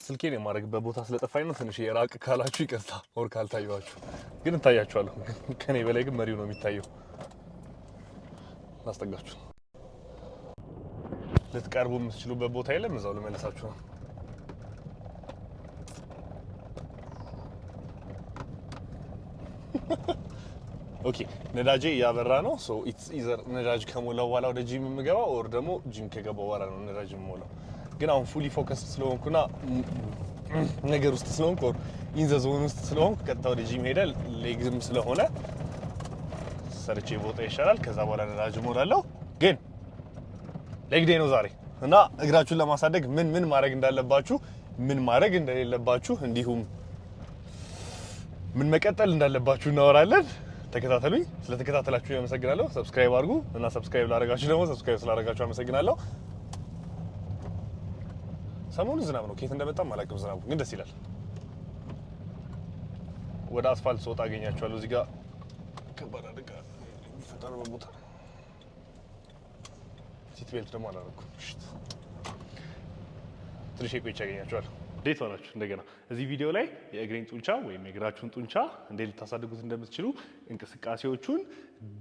ስልኬን የማድረግበት ቦታ ስለጠፋኝ ነው። ትንሽ የራቅ ካላችሁ ይቅርታ፣ ወር ካልታያችሁ ግን እታያችኋለሁ። ከኔ በላይ ግን መሪው ነው የሚታየው። ላስጠጋችሁ። ልትቀርቡ የምትችሉበት ቦታ የለም። እዛው ልመልሳችሁ ነው። ኦኬ ነዳጄ እያበራ ነው። ሶ ኢትስ ኢዘር ነዳጅ ከሞላው በኋላ ወደ ጂም የምገባው ኦር ደግሞ ጂም ከገባው በኋላ ነው ነዳጅ የምሞላው። ግን አሁን ፉሊ ፎከስ ስለሆንኩና ነገር ውስጥ ስለሆንኩ ኦር ኢን ዘ ዞን ውስጥ ስለሆንኩ ቀጥታ ወደ ጂም ሄደ ሌግዝም ስለሆነ ሰርቼ ቦታ ይሻላል። ከዛ በኋላ ነዳጅ እሞላለሁ። ግን ሌግ ዴይ ነው ዛሬ እና እግራችሁን ለማሳደግ ምን ማድረግ እንዳለባችሁ፣ ምን ማድረግ እንደሌለባችሁ እንዲሁም ምን መቀጠል እንዳለባችሁ እናወራለን። ተከታተሉኝ። ስለተከታተላችሁ አመሰግናለሁ። ሰብስክራይብ አድርጉ እና ሰብስክራይብ ላደረጋችሁ ደግሞ ሰብስክራይብ ስላደረጋችሁ አመሰግናለሁ። ሰሞኑን ዝናብ ነው፣ ከየት እንደመጣም አላውቅም። ዝናቡ ግን ደስ ይላል። ወደ አስፋልት ስወጣ አገኛችኋለሁ። እዚህ ጋር ከባድ አደጋ የሚፈጠርበት ቦታ። ሲት ቤልት ደግሞ አላደረኩም። ትንሽ ቆይቼ አገኛችኋለሁ። እንዴት ሆናችሁ? እንደገና እዚህ ቪዲዮ ላይ የእግሬን ጡንቻ ወይም የእግራችሁን ጡንቻ እንዴት ልታሳድጉት እንደምትችሉ እንቅስቃሴዎቹን፣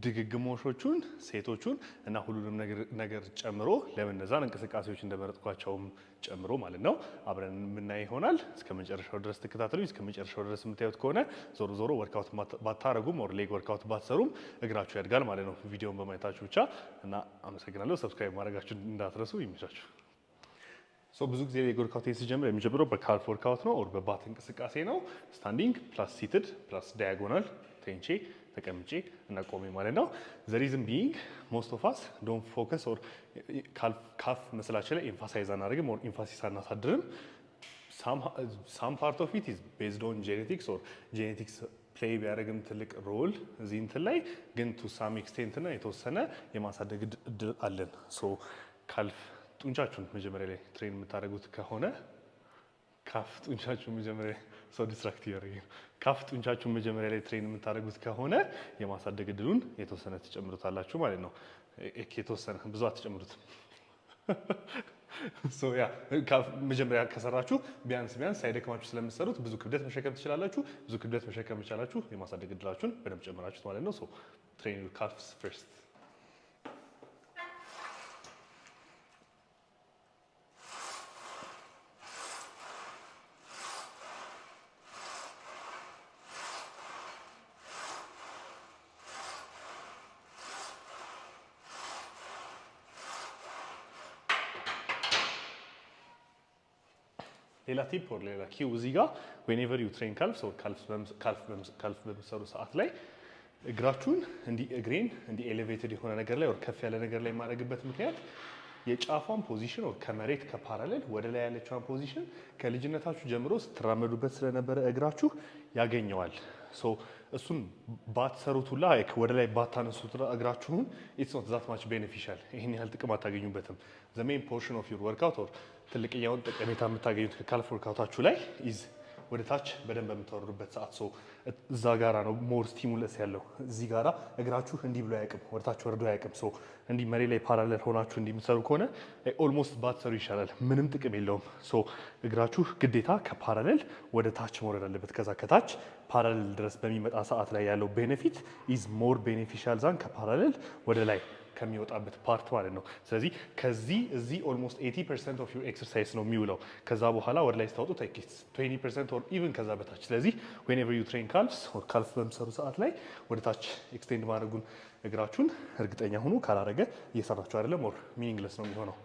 ድግግሞሾቹን፣ ሴቶቹን እና ሁሉንም ነገር ጨምሮ ለምን እነዛን እንቅስቃሴዎች እንደመረጥኳቸውም ጨምሮ ማለት ነው አብረን የምናይ ይሆናል። እስከ መጨረሻው ድረስ ተከታተሉኝ። እስከ መጨረሻው ድረስ የምታዩት ከሆነ ዞሮ ወርክአውት ባታረጉም ኦር ሌግ ወርክአውት ባትሰሩም እግራችሁ ያድጋል ማለት ነው ቪዲዮውን በማየታችሁ ብቻ እና አመሰግናለሁ። ሰብስክራይብ ማድረጋችሁን እንዳትረሱ። ይመቻችሁ። ብዙ ጊዜ ሌግ ወርክአውት ሲጀምር የሚጀምረው በካልፍ ወርክአውት ነው ኦር በባት እንቅስቃሴ ነው። ስታንዲንግ ፕላስ ሲትድ ፕላስ ዳያጎናል ተኝቼ ተቀምጬ እና ቆሜ ማለት ነው። ዘ ሪዝን ቢይንግ ሞስት ኦፍ አስ ዶንት ፎከስ ኦር ካፍ መስላችን ላይ ኤምፋሳይዝ አናደርግም ኦር ኤምፋሲስ አናሳድርም። ሳም ፓርት ኦፍ ኢት ኢዝ ቤዝድ ኦን ጄኔቲክስ ኦር ጄኔቲክስ ፕሌይ ቢያደርግም ትልቅ ሮል እዚህ እንትን ላይ ግን ቱ ሳም ኤክስቴንት እና የተወሰነ የማሳደግ እድል አለን። ካልፍ ጡንቻችሁን መጀመሪያ ላይ ትሬን የምታደርጉት ከሆነ ካፍ ጡንቻችሁን መጀመሪያ ሰው ዲስትራክት ያደርጋል። ካፍ ጡንቻችሁን መጀመሪያ ላይ ትሬን የምታደርጉት ከሆነ የማሳደግ እድሉን የተወሰነ ትጨምሩታላችሁ ማለት ነው። የተወሰነ ብዙ አትጨምሩትም። ያ ካፍ መጀመሪያ ከሰራችሁ ቢያንስ ሳይደክማችሁ ስለምትሰሩት ብዙ ክብደት መሸከም ትችላላችሁ። ብዙ ክብደት መሸከም መቻላችሁ የማሳደግ እድላችሁን በደንብ ጨምራችሁት ማለት ነው። ትሬን ዩር ካልፍስ ፈርስት። ሌላ ቲፕ ኦር ሌላ ኪው እዚህ ጋር ዌኔቨር ዩ ትሬን ካልፍ በምሰሩ ሰዓት ላይ እግራችሁን እግሬን እንዲህ ኤሌቬትድ የሆነ ነገር ላይ ከፍ ያለ ነገር ላይ የማድረግበት ምክንያት የጫፏን ፖዚሽን ከመሬት ከፓራሌል ወደ ላይ ያለችዋን ፖዚሽን ከልጅነታችሁ ጀምሮ ስትራመዱበት ስለነበረ እግራችሁ ያገኘዋል። እሱን ባትሰሩት ሁላ ወደ ላይ ባታነሱት እግራችሁን ኢትስ ኖት ዛት ማች ቤኔፊሻል። ይህን ያህል ጥቅም አታገኙበትም። ዘ ሜን ፖርሽን ኦፍ ዩር ወርክአውት ኦር ትልቅኛውን ጠቀሜታ የምታገኙት ከካልፍ ወርክአውታችሁ ላይ ኢዝ ወደ ታች በደንብ በምታወርዱበት ሰዓት እዛ ጋራ ነው ሞር ስቲሙለስ ያለው። እዚህ ጋራ እግራችሁ እንዲህ ብሎ አያውቅም፣ ወደ ታች ወርዶ አያውቅም። እንዲህ መሬት ላይ ፓራሌል ሆናችሁ እንዲህ የምትሰሩ ከሆነ ኦልሞስት ባትሰሩ ይሻላል። ምንም ጥቅም የለውም። እግራችሁ ግዴታ ከፓራሌል ወደ ታች መውረድ አለበት። ከዛ ከታች ፓራሌል ድረስ በሚመጣ ሰዓት ላይ ያለው ቤኔፊት ኢዝ ሞር ቤኔፊሻል ዛን ከፓራሌል ወደ ላይ ከሚወጣበት ፓርት ማለት ነው። ስለዚህ ከዚህ እዚህ ኦልሞስት 80% ኦፍ ዩር ኤክሰርሳይዝ ነው የሚውለው። ከዛ በኋላ ወደ ላይ ስታወጡ 20% ኦር ኢቭን ከዛ በታች። ስለዚህ ዌኔቨር ዩ ትሬን ካልፍስ ኦር ካልፍ በምሰሩ ሰዓት ላይ ወደ ታች ኤክስቴንድ ማድረጉን እግራችሁን እርግጠኛ ሁኑ። ካላረገ እየሰራችሁ አይደለም ኦር ሚኒንግለስ ነው የሚሆነው።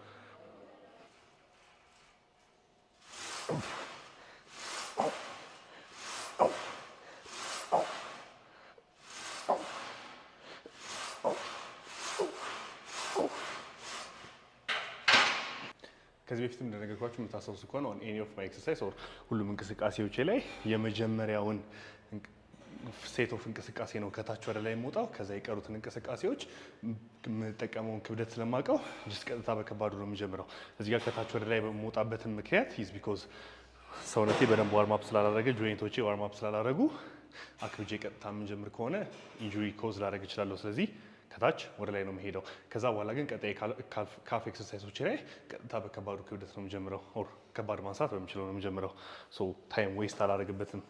ከዚህ በፊትም እንደነገርኳችሁ የምታስታውሱ ከሆነ ኦን ኤኒ ኦፍ ማይ ኤክሰርሳይዝ ኦር ሁሉም እንቅስቃሴዎቼ ላይ የመጀመሪያውን ሴት ኦፍ እንቅስቃሴ ነው ከታች ወደ ላይ የምወጣው። ከዛ የቀሩትን እንቅስቃሴዎች የምጠቀመውን ክብደት ስለማውቀው ጅስ ቀጥታ በከባዱ ነው የሚጀምረው። እዚህ ጋር ከታች ወደ ላይ በምወጣበትን ምክንያት ኢዝ ቢኮዝ ሰውነቴ በደንብ ዋርማፕ ስላላረገ፣ ጆይንቶቼ ዋርማፕ ስላላረጉ አክብጄ ቀጥታ የምንጀምር ከሆነ ኢንጁሪ ኮዝ ላደርግ እችላለሁ። ስለዚህ ከታች ወደ ላይ ነው የሚሄደው። ከዛ በኋላ ግን ቀጣይ ካፍ ኤክሰርሳይሶች ላይ ቀጥታ በከባዱ ክብደት ነው የምጀምረው፣ ኦር ከባድ ማንሳት በምችለው ነው የምጀምረው። ሶ ታይም ዌስት አላደርግበትም።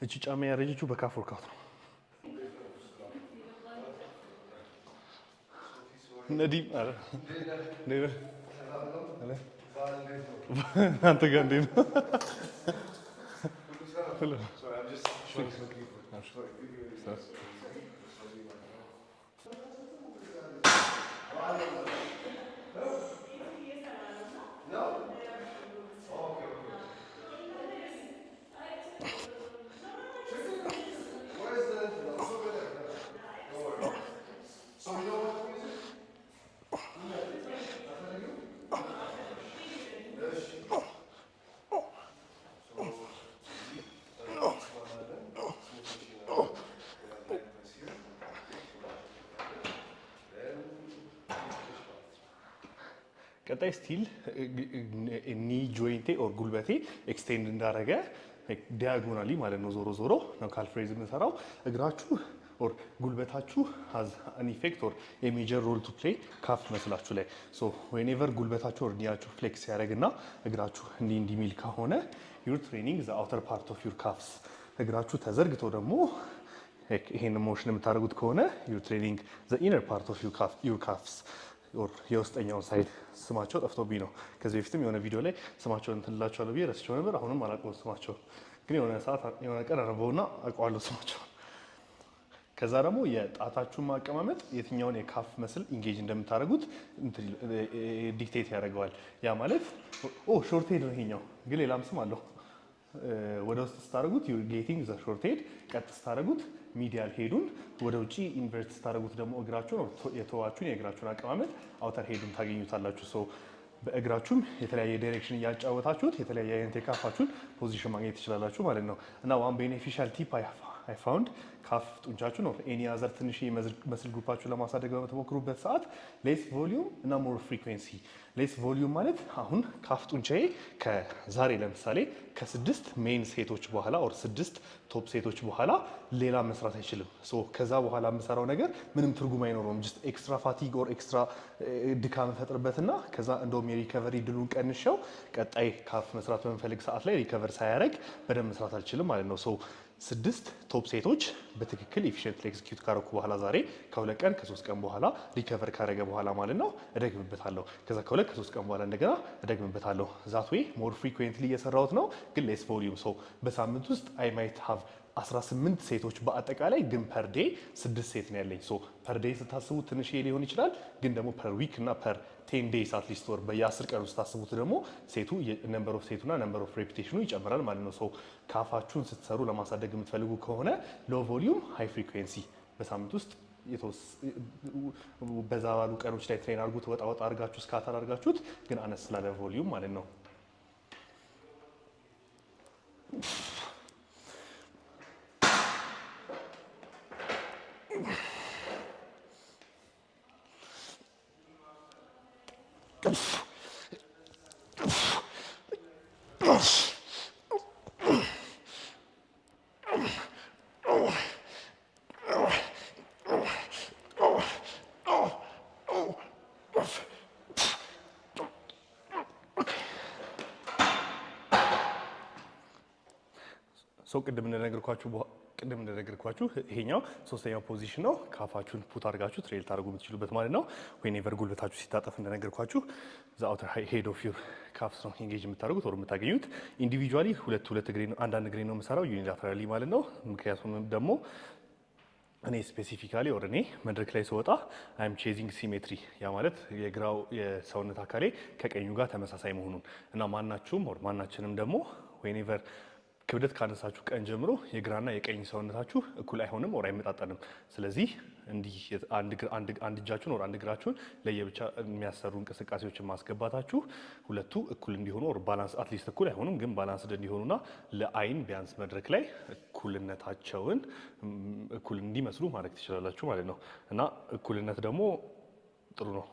እቺ ጫማ ያረጀችው በካፍ ወርካውት ነው። ነዲም አረ አንተ ጋር እንዴት ነው? ቀጣይ ስቲል ኒ ጆይንቴ ኦር ጉልበቴ ኤክስቴንድ እንዳረገ ዲያጎናሊ ማለት ነው። ዞሮ ዞሮ ነው ካልፍ ሬዝ የምንሰራው። እግራችሁ ኦር ጉልበታችሁ ሃዝ አን ኢፌክት ኦር ኤ ሜጀር ሮል ቱ ፕሌይ ካፍ መስላችሁ ላይ ሶ ዌኔቨር ጉልበታችሁ ኦር ኒያችሁ ፍሌክስ ያደርግና እግራችሁ እንዲህ ሚል ከሆነ ዩር ትሬኒንግ ዘ አውተር ፓርት ኦፍ ዩር ካፍስ። እግራችሁ ተዘርግቶ ደግሞ ይሄን ሞሽን የምታደርጉት ከሆነ ዩር ትሬኒንግ ዘ ኢነር ፓርት ኦፍ ዩር ካፍስ የውስጠኛውን ሳይድ። ስማቸው ጠፍቶብኝ ነው። ከዚህ በፊትም የሆነ ቪዲዮ ላይ ስማቸውን እንትን እላቸዋለሁ ብዬ ረስቸው ነበር። አሁንም አላውቀውም ስማቸው፣ ግን የሆነ ሰዓት የሆነ ቀን አነበውና አውቀዋለሁ ስማቸው። ከዛ ደግሞ የጣታችሁን ማቀማመጥ የትኛውን የካፍ መስል ኢንጌጅ እንደምታደርጉት ዲክቴት ያደርገዋል። ያ ማለት ሾርት ሄድ ነው ይሄኛው፣ ግን ሌላም ስም አለው። ወደ ውስጥ ስታደርጉት ዩ ጌቲንግ ዘ ሾርት ሄድ፣ ቀጥ ስታደርጉት ሚዲያል ሄዱን፣ ወደ ውጪ ኢንቨርት ስታደርጉት ደግሞ እግራችሁን የተዋችሁን የእግራችሁን አቀማመጥ አውተር ሄዱን ታገኙታላችሁ። ሶ በእግራችሁም የተለያየ ዳይሬክሽን እያጫወታችሁት የተለያየ አይነት የካፋችሁን ፖዚሽን ማግኘት ትችላላችሁ ማለት ነው። እና ዋን ቤኔፊሻል ቲፕ አይ ፋውንድ ካፍ ጡንቻችሁን ኦር ኤኒ አዘር ትንሽ መስል ግሩፓችሁን ለማሳደግ በምትሞክሩበት ሰዓት ሌስ ቮሊዩም እና ሞር ፍሪኩዌንሲ። ሌስ ቮሊዩም ማለት አሁን ካፍ ጡንቻዬ ከዛሬ ለምሳሌ ከ6 ሜን ሴቶች በኋላ ኦር 6 ቶፕ ሴቶች በኋላ ሌላ መስራት አይችልም። ሶ ከዛ በኋላ የምሰራው ነገር ምንም ትርጉም አይኖረውም። ጀስት ኤክስትራ ፋቲግ ኦር ኤክስትራ ድካም ፈጥርበትና ከዛ እንደውም የሪከቨሪ ድሉን ቀንሸው ቀጣይ ካፍ መስራት በምፈልግ ሰዓት ላይ ሪከቨር ሳያደርግ በደንብ መስራት አልችልም ማለት ነው። ሶ 6 ቶፕ ሴቶች በትክክል ኤፊሽንትሊ ኤክስኪዩት ካረኩ በኋላ ዛሬ ከ2 ቀን ከ3 ቀን በኋላ ሪከቨር ካረገ በኋላ ማለት ነው እደግምበታለሁ። ከዛ ከ2 ከ3 ቀን በኋላ እንደገና እደግምበታለሁ። ዛት ዌይ ሞር ፍሪኩዌንትሊ እየሰራሁት ነው፣ ግን ሌስ ቮሊዩም። ሶ በሳምንት ውስጥ አይ ማይት ሃቭ 18 ሴቶች በአጠቃላይ፣ ግን ፐር ዴይ 6 ሴት ነው ያለኝ። ሶ ፐር ዴይ ስታስቡት ትንሽ ሊሆን ይችላል፣ ግን ደግሞ ፐር ዊክ እና ፐር 10 ዴይስ አትሊስት ወር በየ10 ቀን ውስጥ ታስቡት ደግሞ ሴቱ ነምበር ኦፍ ሴቱና ነምበር ኦፍ ሬፒቴሽኑ ይጨምራል ማለት ነው። ሶ ካፋችሁን ስትሰሩ ለማሳደግ የምትፈልጉ ከሆነ ሎ ቮሊዩም ሃይ ፍሪኩዌንሲ በሳምንት ውስጥ በዛ ባሉ ቀኖች ላይ ትሬን አድርጉት። ወጣ ወጣ አድርጋችሁ ስካተር አድርጋችሁት፣ ግን አነስ ስላለ ቮሊዩም ማለት ነው። ቅድም እንደነገርኳችሁ ይሄኛው ሶስተኛው ፖዚሽን ነው። ካፋችሁን ፑት አድርጋችሁ ትሬል ታደርጉ የምትችሉበት ማለት ነው። ዌኔቨር ጉልበታችሁ ሲታጠፍ እንደነገርኳችሁ ዘ አውተር ሄድ ኦፍ ዩር ካፍስ ነው ኢንጌጅ የምታደርጉት ወር የምታገኙት። ኢንዲቪጁዋሊ ሁለት እግሬ ነው አንዳንድ እግሬ ነው የምሰራው ዩኒላተራሊ ማለት ነው። ምክንያቱም ደግሞ እኔ ስፔሲፊካሊ ወር እኔ መድረክ ላይ ስወጣ አይም ቼዚንግ ሲሜትሪ ያ ማለት የግራው የሰውነት አካሌ ከቀኙ ጋር ተመሳሳይ መሆኑን እና ማናችንም ደግሞ ዌኔቨር ክብደት ካነሳችሁ ቀን ጀምሮ የግራና የቀኝ ሰውነታችሁ እኩል አይሆንም ወር አይመጣጠንም። ስለዚህ እንዲህ አንድ እጃችሁን ወር አንድ እግራችሁን ለየብቻ የሚያሰሩ እንቅስቃሴዎችን ማስገባታችሁ ሁለቱ እኩል እንዲሆኑ ወር ባላንስ አትሊስት እኩል አይሆኑም ግን ባላንስ እንዲሆኑና ለአይን ቢያንስ መድረክ ላይ እኩልነታቸውን እኩል እንዲመስሉ ማድረግ ትችላላችሁ ማለት ነው። እና እኩልነት ደግሞ ጥሩ ነው።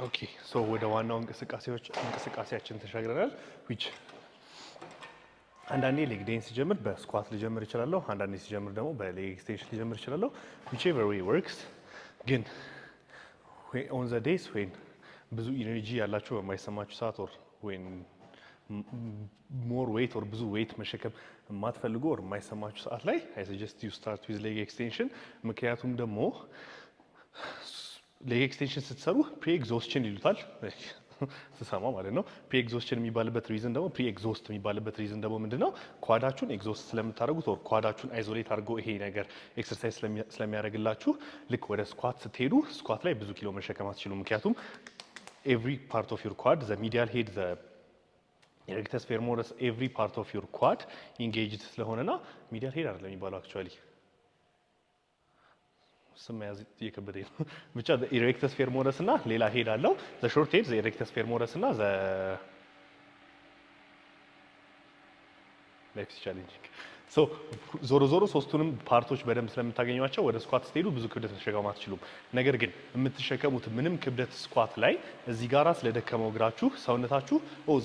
ኦኬ ሶ ወደ ዋናው እንቅስቃሴያችን ተሻግረናል። ዊች አንዳንዴ ሌግ ዴን ሲጀምር በስኳት ልጀምር እችላለሁ፣ አንዳንዴ ሲጀምር ደግሞ በሌግ ኤክስቴንሽን ልጀምር እችላለሁ። whichever way works ግን ኦን ዘ ዴይስ ዌን ብዙ ኢነርጂ ያላችሁ በማይሰማችሁ ሰዓት ኦር ዌን ሞር ዌይት ኦር ብዙ ዌይት መሸከም የማትፈልጉ ኦር የማይሰማችሁ ሰዓት ላይ አይ ሰጀስት ዩ ስታርት ዊዝ ሌግ ኤክስቴንሽን። ምክንያቱም ደግሞ ሌግ ኤክስቴንሽን ስትሰሩ ፕሪ ኤግዞስሽን ይሉታል ስሰማ ማለት ነው። ፕሪ ኤግዞስሽን የሚባልበት ሪዝን ደግሞ ፕሪ ኤግዞስት የሚባልበት ሪዝን ደግሞ ምንድነው? ኳዳችሁን ኤግዞስት ስለምታደርጉት ኦር ኳዳችሁን አይዞሌት አድርጎ ይሄ ነገር ኤክሰርሳይዝ ስለሚያደርግላችሁ ልክ ወደ ስኳት ስትሄዱ ስኳት ላይ ብዙ ኪሎ መሸከም አትችሉም። ምክንያቱም ኤቭሪ ፓርት ኦፍ ዩር ኳድ ዘ ሚዲያል ሄድ ዘ ኢሬክተስ ፌሞረስ ኤቭሪ ፓርት ኦፍ ዩር ኳድ ኢንጌጅድ ስለሆነና ሚዲያል ሄድ አይደለም የሚባለው አክቹአሊ ስም ያዝ እየከበደኝ ነው። ብቻ ኢሬክተስ ፌሞረስ እና ሌላ ሄድ አለው። ዘ ሾርት ሄድ ዘ ኢሬክተስ ፌሞረስ እና ዘ ላይፍ ቻሌንጂንግ ሶ ዞሮ ሶስቱንም ፓርቶች በደንብ ስለምታገኟቸው ወደ ስኳት ስትሄዱ ብዙ ክብደት መሸከም አትችሉም። ነገር ግን የምትሸከሙት ምንም ክብደት ስኳት ላይ እዚህ ጋራ ስለደከመው እግራችሁ ሰውነታችሁ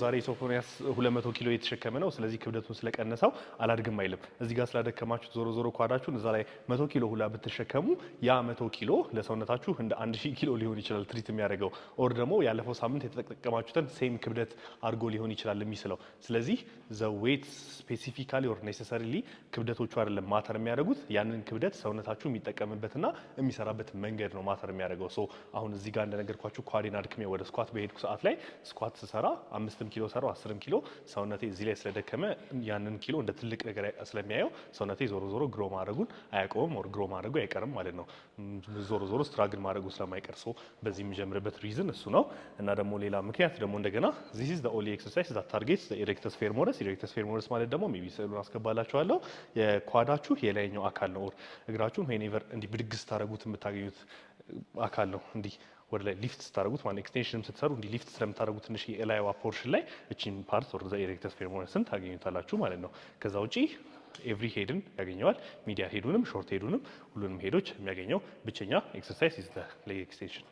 ዛሬ ሶፎንያስ 200 ኪሎ የተሸከመ ነው ስለዚህ ክብደቱን ስለቀነሰው አላድግም አይልም። እዚህ ጋር ስላደከማችሁት ዞሮ ኳዳችሁን እዛ ላይ 100 ኪሎ ሁላ ብትሸከሙ ያ 100 ኪሎ ለሰውነታችሁ እንደ 1000 ኪሎ ሊሆን ይችላል ትሪት የሚያደርገው ኦር ደግሞ ያለፈው ሳምንት የተጠቀማችሁትን ሴም ክብደት አድርጎ ሊሆን ይችላል የሚስለው። ስለዚህ ዘ ዌት ስፔሲፊካሊ ኦር ኔሴሰሪ ክብደቶቹ አይደለም ማተር የሚያደርጉት ያንን ክብደት ሰውነታችሁ የሚጠቀምበትና የሚሰራበት መንገድ ነው ማተር የሚያደርገው። ሶ አሁን እዚህ ጋር እንደነገርኳችሁ ኳዴን አድክሜ ወደ ስኳት በሄድኩ ሰዓት ላይ ስኳት ስሰራ 5 ኪሎ ሰራው 10 ኪሎ ሰውነቴ እዚህ ላይ ስለደከመ ያንን ኪሎ እንደ ትልቅ ነገር ስለሚያየው ሰውነቴ ዞሮ ግሮ ማድረጉን አያቆምም ኦር ግሮ ማድረጉ አይቀርም ማለት ነው። ዞሮ ስትራግል ማድረጉ ስለማይቀር ሶ በዚህ የሚጀምርበት ሪዝን እሱ ነው። እና ደግሞ ሌላ ምክንያት ደግሞ እንደገና this is the only exercise that targets the erectus femoris ማለት ደግሞ ሜቢ ስዕሉን አስገባላችኋለሁ የኳዳችሁ የላይኛው አካል ነው። እግራችሁን ዌኔቨር እንዲህ ብድግ ስታደርጉት የምታገኙት አካል ነው። እንዲህ ወደ ላይ ሊፍት ስታደርጉት ማለት ኤክስቴንሽንም ስትሰሩ እንዲህ ሊፍት ስለምታደርጉት ትንሽ የላይዋ ፖርሽን ላይ እቺን ፓርት ኦር ዘ ኢሬክተስ ፌሞረስን ታገኙታላችሁ ማለት ነው። ከዛ ውጪ ኤቭሪ ሄድን ያገኘዋል። ሚዲያ ሄዱንም ሾርት ሄዱንም ሁሉንም ሄዶች የሚያገኘው ብቸኛ ኤክሰርሳይዝ ኢዝ ዘ ሌግ ኤክስቴንሽን።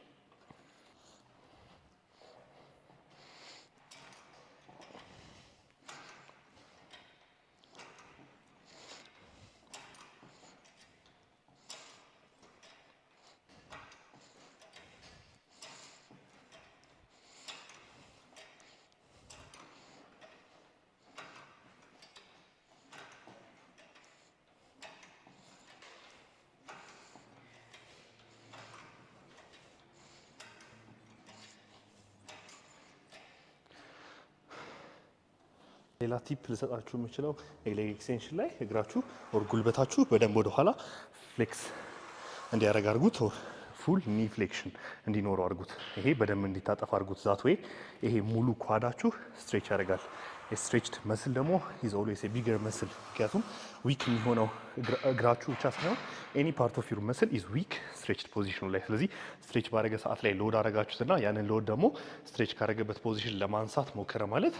ሌላ ቲፕ ልሰጣችሁ የምችለው ሌግ ኤክስቴንሽን ላይ እግራችሁ ኦር ጉልበታችሁ በደንብ ወደ ኋላ ፍሌክስ እንዲያደርግ አድርጉት። ፉል ኒ ፍሌክሽን እንዲኖረው አድርጉት። ይሄ በደንብ እንዲታጠፍ አድርጉት። ዛት ወይ ይሄ ሙሉ ኳዳችሁ ስትሬች ያደርጋል። ስትሬችድ መስል ደግሞ ኢዝ ኦልዌይስ ቢገር መስል። ምክንያቱም ዊክ የሚሆነው እግራችሁ ብቻ ሳይሆን ኤኒ ፓርት ኦፍ ዩር መስል ኢዝ ዊክ ስትሬችድ ፖዚሽኑ ላይ። ስለዚህ ስትሬች ባደረገ ሰዓት ላይ ሎድ አደረጋችሁትና ያንን ሎድ ደግሞ ስትሬች ካደረገበት ፖዚሽን ለማንሳት ሞከረ ማለት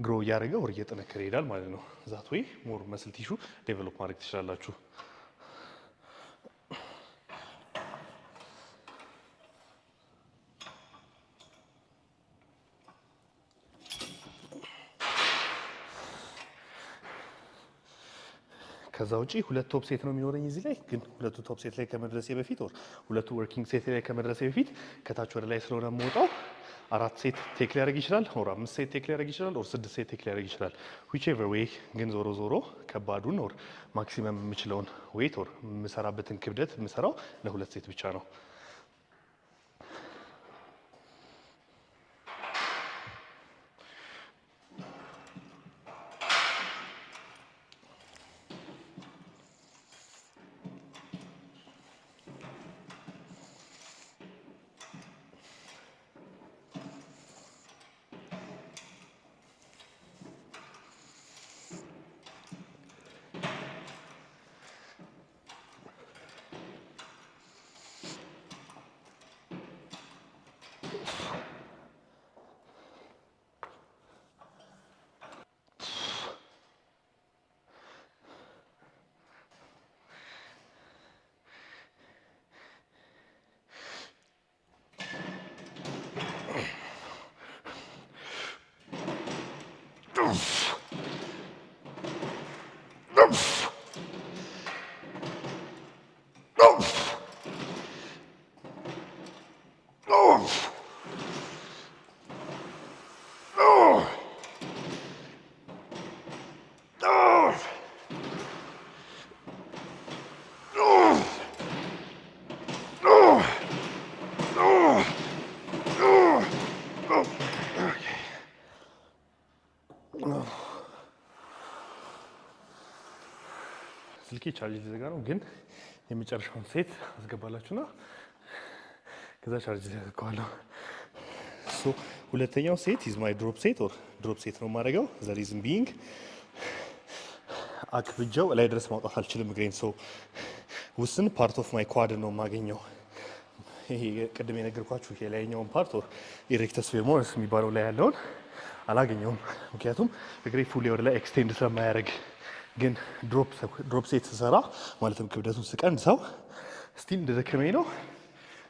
ግሮ እያደረገ ወር እየጠነከረ ይሄዳል ማለት ነው። ዛት ወይ ሞር መስል ቲሹ ዴቨሎፕ ማድረግ ትችላላችሁ። ከዛ ውጪ ሁለት ቶፕ ሴት ነው የሚኖረኝ እዚህ ላይ። ግን ሁለቱ ቶፕ ሴት ላይ ከመድረሴ በፊት ወር ሁለቱ ወርኪንግ ሴት ላይ ከመድረሴ በፊት ከታች ወደ ላይ ስለሆነ የምወጣው 4 ሴት ቴክ ሊያደርግ ይችላል፣ ኦር 5 ሴት ቴክ ሊያደርግ ይችላል፣ ኦር 6 ሴት ቴክ ሊያደርግ ይችላል። ዊችኤቨር ዌይ ግን ዞሮ ዞሮ ከባዱን ኦር ማክሲመም የምችለውን ዌይት ኦር የምሰራበትን ክብደት የምሰራው ለሁለት ሴት ብቻ ነው። ስልኬ ቻርጅ ሊዘጋ ነው፣ ግን የመጨረሻውን ሴት አስገባላችሁና ከዛ ቻርጅ ዘጋዋለሁ። ሶ ሁለተኛው ሴት ኢዝ ማይ ድሮፕ ሴት ኦር ድሮፕ ሴት ነው የማደርገው። ዘ ሪዝን ቢንግ አክብጃው ላይ ድረስ ማውጣት አልችልም እግሬን። ሶ ውስን ፓርት ኦፍ ማይ ኳድ ነው የማገኘው። ይሄ ቅድም የነገርኳችሁ የላይኛውን ፓርት ኦር ኢሬክተስ ፌሞርስ የሚባለው ላይ ያለውን አላገኘውም፣ ምክንያቱም እግሬ ፉሊ ወደ ላይ ኤክስቴንድ ስለማያደርግ። ግን ድሮፕ ሴት ስሰራ ማለትም ክብደቱን ስቀንሰው ስቲል እንደደከመኝ ነው።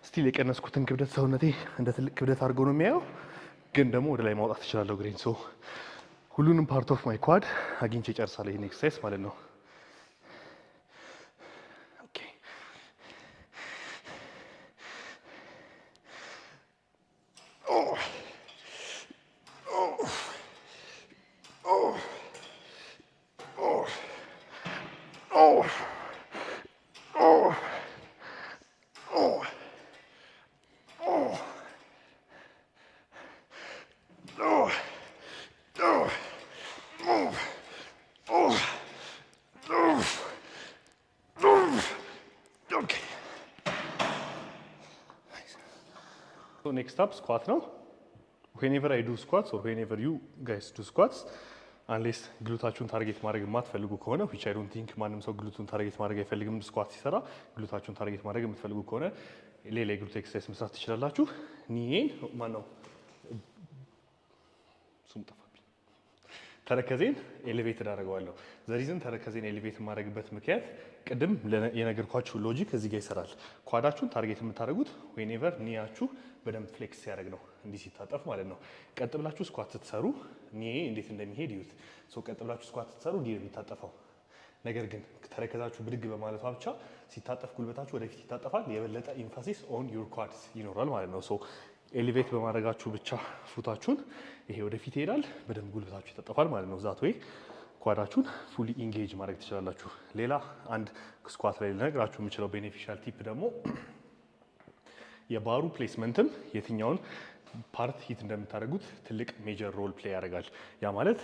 ስቲል የቀነስኩትን ክብደት ሰውነቴ እንደ ትልቅ ክብደት አድርጎ ነው የሚያየው። ግን ደግሞ ወደ ላይ ማውጣት እችላለሁ እግሬን። ሶ ሁሉንም ፓርት ኦፍ ማይ ኳድ አግኝቼ እጨርሳለሁ ይሄን ኤክሰርሳይዝ ማለት ነው። ኔክስት አፕ ስኳት ነው። ዌኔቨር አይ ዱ ስኳትስ ኦር ዌኔቨር ዩ ጋይስ ዱ ስኳትስ አንሌስ ግሉታችሁን ታርጌት ማድረግ የማትፈልጉ ከሆነ ዊች አይ ዶንት ቲንክ ማንም ሰው ግሉቱን ታርጌት ማድረግ አይፈልግም። ስኳት ሲሰራ ግሉታችሁን ታርጌት ማድረግ የምትፈልጉ ከሆነ ሌላ የግሉት ኤክሰርሳይዝ መስራት ትችላላችሁ። ኒዬን ማነው ስሙ ጠፋብኝ። ተረከዜን ኤሌቬትድ አደርገዋለሁ። ዘሪዝን ተረከዜን ኤሌቬት የማደርግበት ምክንያት ቅድም የነገርኳችሁ ሎጂክ እዚህ ጋር ይሰራል። ኳዳችሁን ታርጌት የምታደርጉት ዌኔቨር ኒያችሁ በደንብ ፍሌክስ ሲያደርግ ነው፣ እንዲህ ሲታጠፍ ማለት ነው። ቀጥ ብላችሁ ስኳት ስትሰሩ ኒዬ እንዴት እንደሚሄድ ይዩት። ቀጥ ብላችሁ ስኳት ስትሰሩ እንዲህ ነው የሚታጠፈው። ነገር ግን ተረከዛችሁ ብድግ በማለቷ ብቻ ሲታጠፍ ጉልበታችሁ ወደፊት ይታጠፋል። የበለጠ ኢንፋሲስ ኦን ዩር ኳድስ ይኖራል ማለት ነው። ኤሌቬት በማድረጋችሁ ብቻ ፉታችሁን ይሄ ወደፊት ይሄዳል፣ በደንብ ጉልበታችሁ ይታጠፋል ማለት ነው። ዛት ወይ ኳዳችሁን ፉሊ ኢንጌጅ ማድረግ ትችላላችሁ። ሌላ አንድ ስኳት ላይ ልነግራችሁ የምችለው ቤኔፊሻል ቲፕ ደግሞ የባሩ ፕሌስመንትም የትኛውን ፓርት ሂት እንደምታደርጉት ትልቅ ሜጀር ሮል ፕሌይ ያደርጋል። ያ ማለት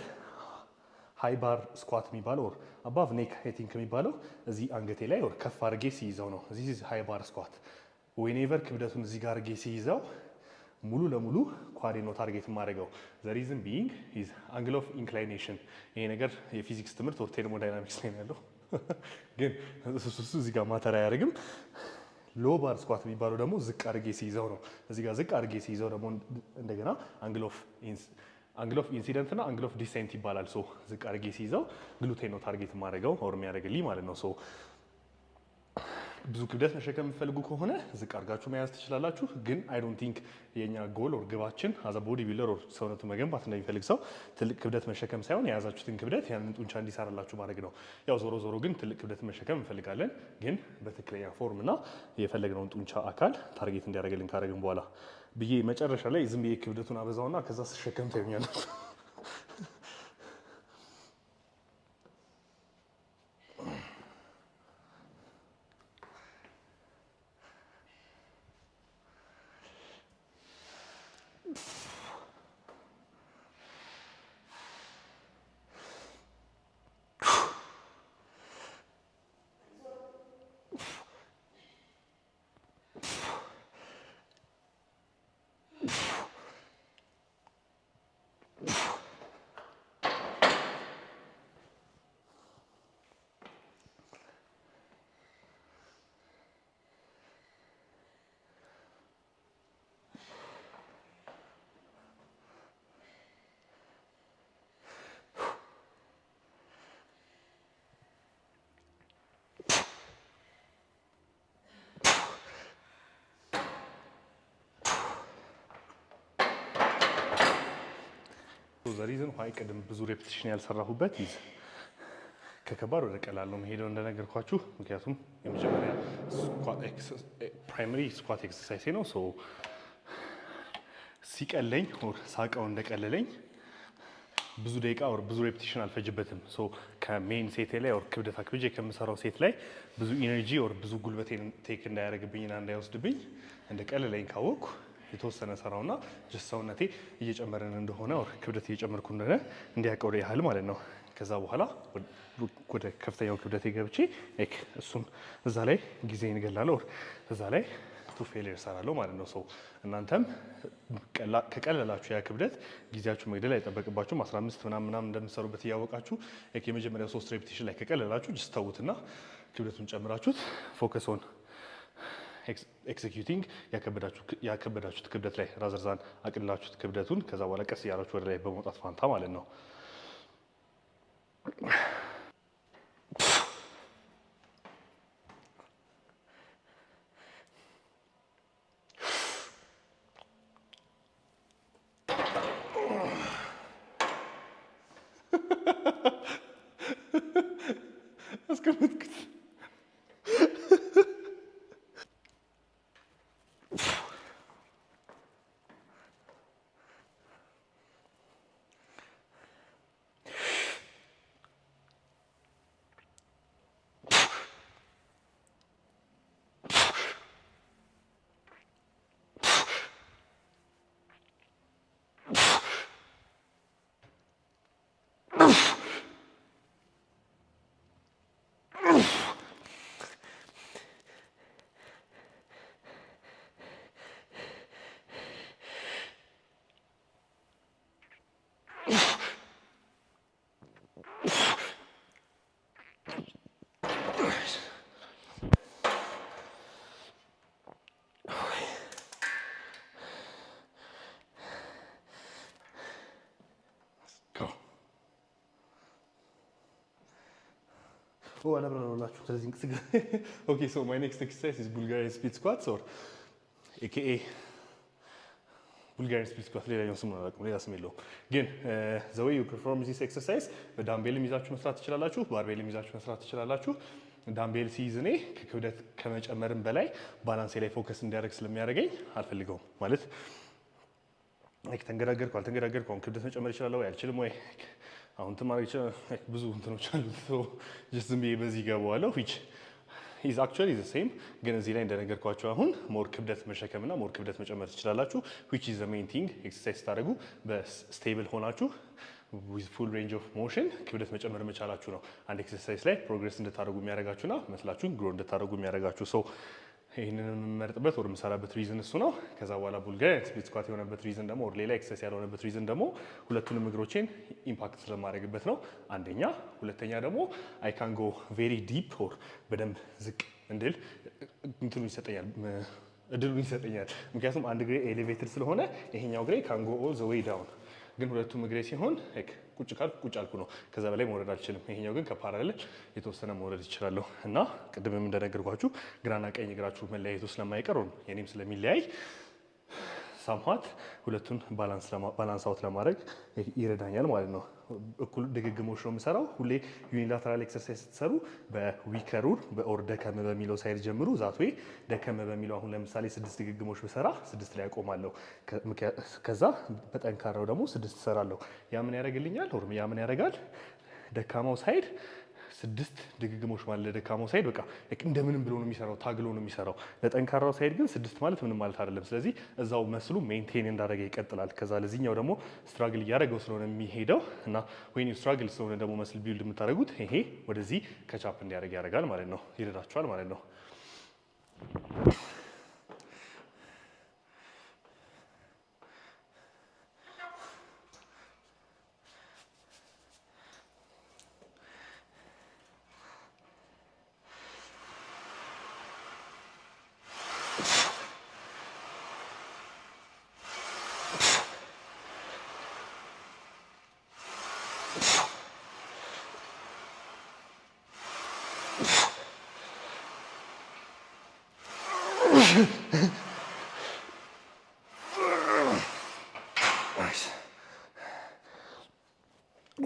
ሃይ ባር ስኳት የሚባለው ኦር አባቭ ኔክ ሄቲንግ የሚባለው እዚህ አንገቴ ላይ ኦር ከፍ አድርጌ ሲይዘው ነው። እዚህ ሃይ ባር ስኳት ዌኔቨር ክብደቱን እዚህ ጋር አድርጌ ሲይዘው ሙሉ ለሙሉ ኳዴ ነው ታርጌት የማደርገው። ዘ ሪዝን ቢይንግ ኢዝ አንግል ኦፍ ኢንክላይኔሽን። ይሄ ነገር የፊዚክስ ትምህርት ኦር ቴርሞዳይናሚክስ ላይ ነው ያለው፣ ግን እሱ እዚህ ጋር ማተር አያደርግም። ሎ ባር ስኳት የሚባለው ደግሞ ዝቅ አድርጌ ሲይዘው ነው። እዚህ ጋር ዝቅ አድርጌ ሲይዘው ደግሞ እንደገና አንግል ኦፍ ኢንሲደንት እና አንግል ኦፍ ዲሴንት ይባላል። ሶ ዝቅ አድርጌ ሲይዘው ግሉቴን ነው ታርጌት የማደርገው ኦር የሚያደርግልኝ ማለት ነው። ሶ ብዙ ክብደት መሸከም የምትፈልጉ ከሆነ ዝቅ አድርጋችሁ መያዝ ትችላላችሁ። ግን አይ ዶንት ቲንክ የኛ ጎል ኦር ግባችን አዘ ቦዲ ቢልደር ኦር ሰውነቱ መገንባት እንደሚፈልግ ሰው ትልቅ ክብደት መሸከም ሳይሆን የያዛችሁትን ክብደት ያንን ጡንቻ እንዲሰራላችሁ ማድረግ ነው። ያው ዞሮ ዞሮ ግን ትልቅ ክብደት መሸከም እንፈልጋለን፣ ግን በትክክለኛ ፎርም እና የፈለግነውን ጡንቻ አካል ታርጌት እንዲያደርግልን ካደረግን በኋላ ብዬ መጨረሻ ላይ ዝም ብዬ ክብደቱን አበዛውና ከዛ ስሸከም ታዩኛላችሁ። ዘ ሪዝን ዋይ ቅድም ብዙ ሬፕቲሽን ያልሰራሁበት ይዝ ከከባድ ወደ ቀላል ነው መሄደው እንደነገርኳችሁ። ምክንያቱም የመጀመሪያ ፕራይመሪ ስኳት ኤክሰርሳይሴ ነው። ሶ ሲቀለኝ ኦር ሳቀው እንደቀለለኝ ብዙ ደቂቃ ኦር ብዙ ሬፕቲሽን አልፈጅበትም። ሶ ከሜን ሴቴ ላይ ኦር ክብደት አክብጄ ከምሰራው ሴት ላይ ብዙ ኢነርጂ ኦር ብዙ ጉልበቴን ቴክ እንዳያደርግብኝና እንዳይወስድብኝ እንደቀለለኝ ካወቅኩ የተወሰነ ሰራውና ጀስት ሰውነቴ እየጨመረን እንደሆነ ኦር ክብደት እየጨመርኩ እንደሆነ እንዲያውቀው ያህል ማለት ነው። ከዛ በኋላ ወደ ከፍተኛው ክብደቴ ገብቼ እሱን እዛ ላይ ጊዜን እገላለሁ ኦር እዛ ላይ ቱ ፌሊየር እሰራለሁ ማለት ነው። ሰው እናንተም ከቀለላችሁ ያ ክብደት ጊዜያችሁ መግደል አይጠበቅባችሁም። 15 ምናምን እንደምትሰሩበት እያወቃችሁ የመጀመሪያው 3 ሬፕቲሽን ላይ ከቀለላችሁ ጅስት ተውትና ክብደቱን ጨምራችሁት ፎከስ ኦን ኤክዚኪዩቲንግ ያከበዳችሁት ክብደት ላይ ራዘርዛን አቅልላችሁት ክብደቱን ከዛ በኋላ ቀስ እያላችሁ ወደ ላይ በመውጣት ፋንታ ማለት ነው። አስቀመጥኩት። አላብራራላችሁ ስለዚህ እንቅስቃሴ። ኦኬ ሶ ማይ ኔክስት ኤክሰርሳይዝ ኢዝ ቡልጋሪያን ስፕሊት ስኳትስ ኦር ኤኬኤ ቡልጋሪያን ስፕሊት ስኳት። ሌላኛው ስም አላውቅም፣ ሌላ ስም የለውም። ግን ዘ ዌይ ዩ ፐርፎርም ዚስ ኤክሰርሳይዝ በዳምቤልም ይዛችሁ መስራት ትችላላችሁ፣ ባርቤልም ይዛችሁ መስራት ትችላላችሁ። ዳምቤል ሲይዝ እኔ ከክብደት ከመጨመርም በላይ ባላንሴ ላይ ፎከስ እንዲያደርግ ስለሚያደርገኝ አልፈልገውም። ማለት ተንገዳገድኩ አልተንገዳገድኩ አሁን ክብደት መጨመር ይችላለሁ ወይ አልችልም ወይ አሁን ተማሪ ብዙ እንትኖች አሉ። ጀስት ዝም ብዬ በዚህ ገባዋለሁ ዊች ኢዝ አክቹዋሊ ዘ ሴም። ግን እዚህ ላይ እንደነገርኳችሁ አሁን ሞር ክብደት መሸከምና ሞር ክብደት መጨመር ትችላላችሁ። ዊች ኢዝ ዘ ሜይን ቲንግ። ኤክሰርሳይዝ ስታደርጉ በስቴብል ሆናችሁ ዊዝ ፉል ሬንጅ ኦፍ ሞሽን ክብደት መጨመር መቻላችሁ ነው አንድ ኤክሰርሳይዝ ላይ ፕሮግሬስ እንድታደርጉ የሚያደርጋችሁና መስላችሁን ግሮ እንድታደርጉ የሚያደርጋችሁ። ሶ ይህንን የምመርጥበት ወር የምሰራበት ሪዝን እሱ ነው። ከዛ በኋላ ቡልጋሪ ስፕሊት ስኳት የሆነበት ሪዝን ደግሞ ወር ሌላ ኤክሰስ ያልሆነበት ሪዝን ደግሞ ሁለቱንም እግሮቼን ኢምፓክት ስለማድረግበት ነው አንደኛ። ሁለተኛ ደግሞ አይ ካን ጎ ቬሪ ዲፕ ኦር በደንብ ዝቅ እንድል እንትኑ ይሰጠኛል፣ እድሉን ይሰጠኛል። ምክንያቱም አንድ እግሬ ኤሌቬትድ ስለሆነ ይሄኛው እግሬ ካን ጎ ኦል ዘ ዌይ ዳውን። ግን ሁለቱም እግሬ ሲሆን ቁጭ ካልኩ ቁጭ አልኩ ነው። ከዛ በላይ መውረድ አልችልም። ይሄኛው ግን ከፓራሌል የተወሰነ መውረድ ይችላለሁ እና ቅድምም እንደነገርኳችሁ ግራና ቀኝ እግራችሁ መለያየቱ ስለማይቀር የኔም ስለሚለያይ ሳምሃት ሁለቱን ባላንስ አውት ለማድረግ ይረዳኛል ማለት ነው። እኩል ድግግሞች ነው የምሰራው። ሁሌ ዩኒላተራል ኤክሰርሳይዝ ስትሰሩ በዊከሩ በኦር ደከም በሚለው ሳይድ ጀምሩ። ዛት ወይ ደከም በሚለው አሁን ለምሳሌ 6 ድግግሞች ብሰራ 6 ላይ አቆማለሁ። ከዛ በጠንካራው ደግሞ 6 እሰራለሁ። ያ ምን ያደርግልኛል? ኦር ያ ምን ያደርጋል? ደካማው ሳይድ 6 ድግግሞች ማለት ለደካማው ሳይድ በቃ እንደምንም ብሎ ነው የሚሰራው፣ ታግሎ ነው የሚሰራው። ለጠንካራው ሳይድ ግን 6 ማለት ምንም ማለት አይደለም። ስለዚህ እዛው መስሉ ሜንቴን እንዳደረገ ይቀጥላል። ከዛ ለዚህኛው ደግሞ ስትራግል እያደረገው ስለሆነ የሚሄደው እና ወይም ስትራግል ስለሆነ ደግሞ መስል ቢልድ የምታደርጉት ይሄ ወደዚህ ከቻፕ እንዲያደርግ ያደርጋል ማለት ነው፣ ይረዳችኋል ማለት ነው።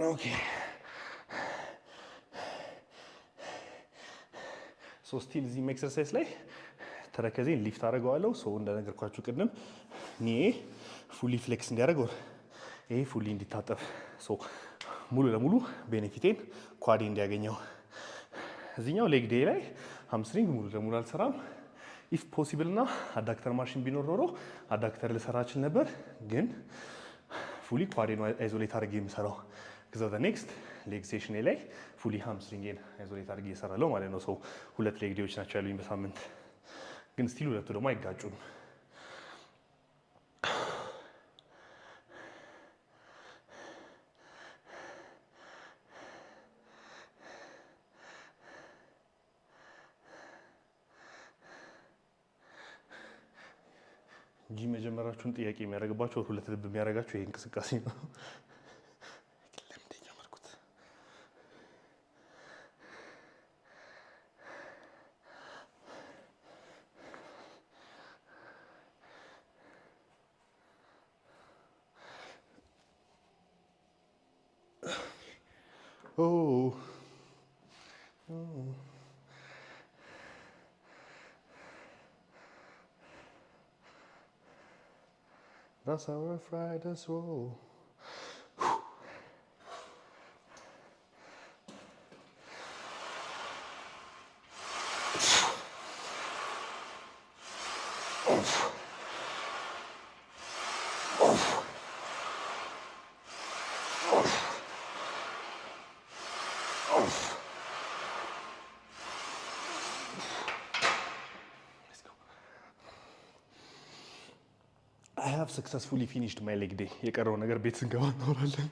ኦኬ ሶ ስቲል እዚህም ኤክሰርሳይዝ ላይ ተረከዜን ሊፍት አደርገዋለሁ። ሶ እንደነገርኳችሁ ቅድም ኒዬ ፉሊ ፍሌክስ እንዲያደርገው ይሄ ፉሊ እንዲታጠፍ ሶ ሙሉ ለሙሉ ቤኔፊቴን ኳዴ እንዲያገኘው። እዚህኛው ሌግ ዴይ ላይ ሃምስትሪንግ ሙሉ ለሙሉ አልሰራም። ኢፍ ፖሲብል እና አዳክተር ማሽን ቢኖር ኖሮ አዳክተር ልሰራ እችል ነበር፣ ግን ፉሊ ኳዴ ነው አይዞሌት አድርጌ የምሰራው። ከዛ ኔክስት ሌግ ሴሽን ላይ ፉሊ ሃምስትሪንግን አይዞሌት አድርጌ እሰራለሁ ማለት ነው። ሰው 2 ሌግ ዴዮች ናቸው ያሉኝ በሳምንት፣ ግን ስቲል ሁለቱ ደግሞ አይጋጩም። ጂም መጀመራችሁን ጥያቄ የሚያደርግባቸው 2 ልብ የሚያደርጋችሁ ይሄ እንቅስቃሴ ነው። That's how Rough Riders roll. I have successfully finished my leg day. የቀረው ነገር ቤት ስንገባ እናወራለን።